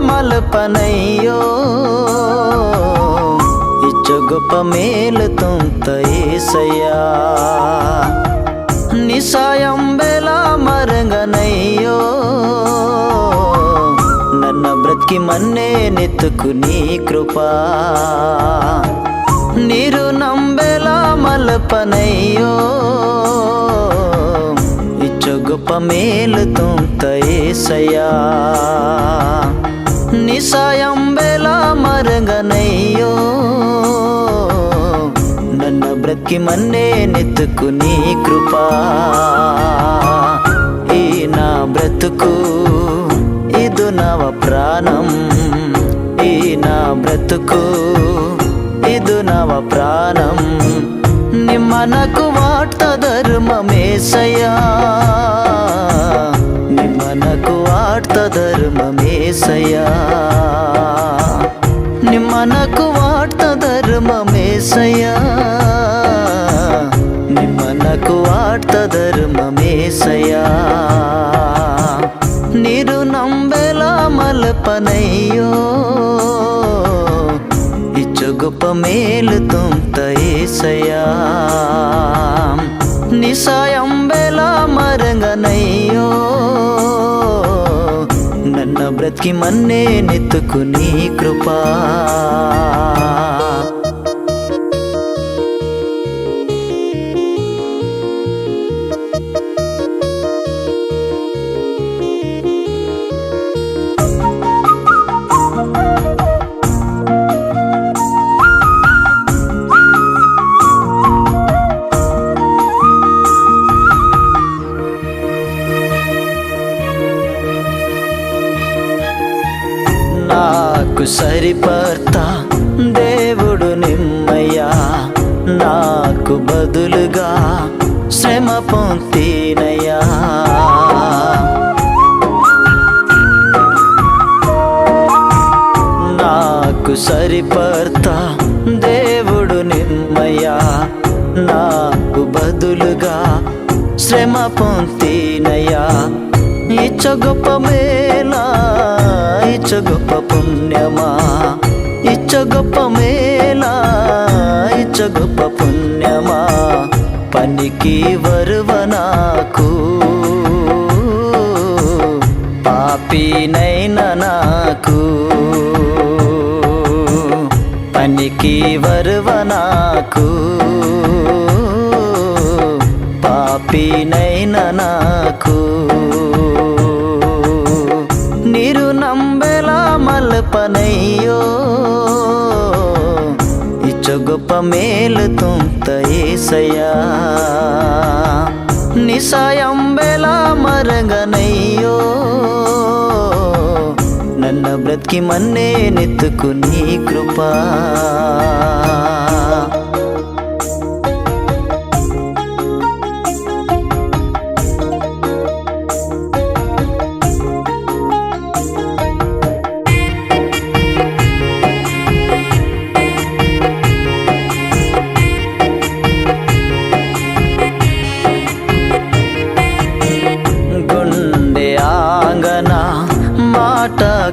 మలపనయ్యో ఇచ్చు గొప్ప మేలు తుంత యేసయ్యా నిసాయం బెల మరంగనయ్యో నన్న బ్రతికి మన్నే నెత్తుకు నీ కృపా నీరు నంబెల మలపనయ్యో ఇచ్చు గొప్ప మేలు తుంత యేసయ్యా నిసాయం బెల మరంగనయ్యో నన్న బ్రతికి మన్నే నెత్తుకు నీ కృపా ఈ నా బ్రతుకు ఇది నవ ప్రాణం ఈ నా బ్రతుకు ఇది నవ ప్రాణం నిమ్మనకు వార్త ధర్మమేసయ్యా నిమ్మనకు వార్త ధర్మమేసయ్యా నిమ్మనకు వార్త ధర్మమేసయ్యా నిమ్మనకు వార్త ధర్మమేసయ్యా నీరు నంబెల మలపనయ్యో ఇచ్చు గొప్ప మేలు తుంత యేసయ్యా నిసాయం బెల మరంగనయ్యో నన్న బ్రతికి మన్నే నెత్తుకు నీ కృపా నాకు సరిపర్త దేవుడు నిమ్మయ్యా నాకు బదులుగా శ్రమ పొందినయ్యా నాకు సరిపర్త దేవుడు నిమ్మయ్యా నాకు బదులుగా శ్రమ పొందినయ్యా ఇచ్చ గొప్ప మేలా ఇచ్చ గొప్ప పుణ్యమా ఇచ్చ గొప్ప మేలా ఇచ్చ గొప్ప పుణ్యమా పనికి వరువ నాకు పాపినైన నాకు పనికి వరువ నాకు పాపినైన నాకు నీరు నంబెల మలపనయ్యో ఇచ్చు గొప్ప మేలు తుంత యేసయ్యా నిసాయం బెల మరంగనయ్యో నన్న బ్రతికి మన్నే నెత్తుకు నీ కృపా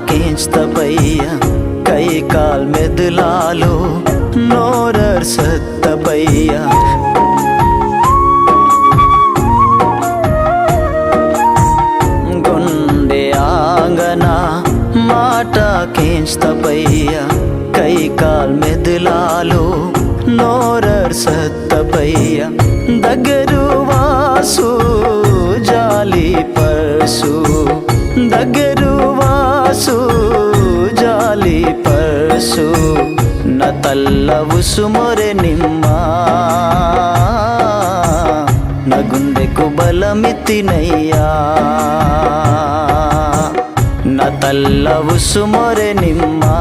కించతపయ్య కై కాల్ మెదులాలు నోరర్ సత్తపయ్య గుండె ఆంగన మాట కించతపయ్య కై కాల్ మెదులాలు నోరర్ సత్తపయ్య దగ్గరు వాసు జాలి పర్సు దగ్గరు వాసు జాలి పర్సు న తల్లవుసు మొరె నిమ్మా న గుండెకు బలమితినయ్యా న తల్లవుసు మొరె నిమ్మా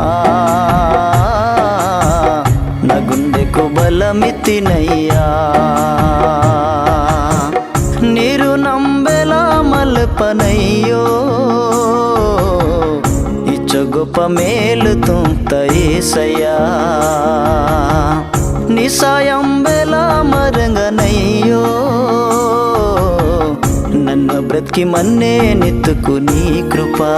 న గుండెకు బలమితినయ్యా ಮೇಲು ತುಂಬ್ತ ಏಸಯ್ಯ నీ సాయం బెల మరంగనయ్యో నన్ను బ్రతికి మన్నే నెత్తుకు నీ కృపా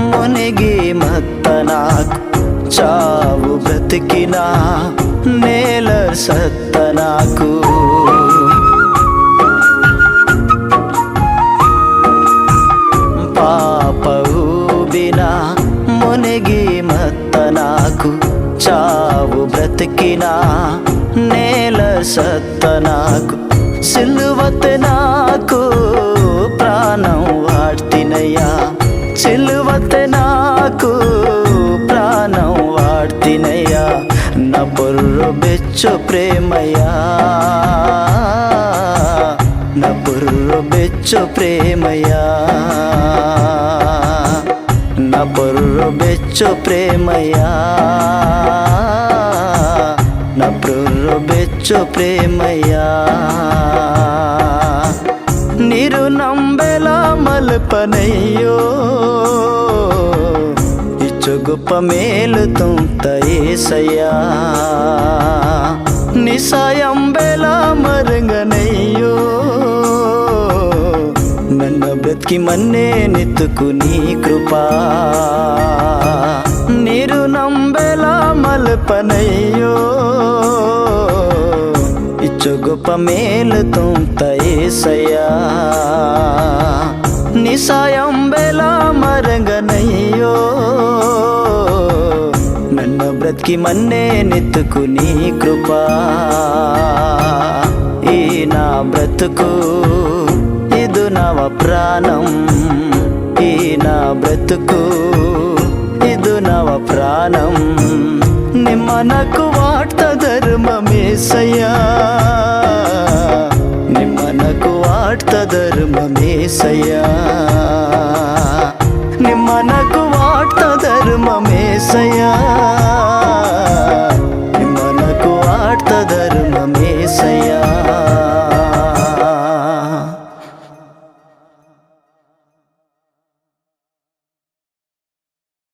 మునిగి మత్తనాకు చావు బ్రతికినా నేల సత్తనాకు పాప ఊబినా మునిగి మత్తనాకు చావు బ్రతికినా నేల సత్తనాకు సిలువతే నాకు ప్రాణం వాడ్తినయ్యా సిలువతే నాకు ప్రాణం వాడ్తినయ్యా నా బుర్రు బెచ్చు ప్రేమయ్యా నా బుర్రు బెచ్చు ప్రేమయ్యా నా బుర్రు బెచ్చు ప్రేమయ్యా నా బుర్రు బెచ్చు ప్రేమయ్యా నీరు నంబెల మలపనయ్యో ఇచ్చు గొప్ప మేలు ತುಂಬ್ತ ఏసయ్యా నీ సాయం బెల మరంగనయ్యో నన్ను బ్రతికి మన్నే నెత్తుకు నీ కృపా నీరు నంబెల మలపనయ్యో ఇచ్చు గొప్ప మేలు ತುಂಬ್ತ ఏసయ్యా నీ సాయం బెల మరంగనయ్యో నన్ను బ్రతికి మన్నే నెత్తుకు నీ కృపా ఈ నా బ్రతుకు ఇది నవ ప్రాణం ఈ నా బ్రతుకు ఇది నవ ప్రాణం నిమ్మనకు వార్త ధర్మమేసయ్యా నిమ్మనకు వార్త ధర్మమేసయ్యా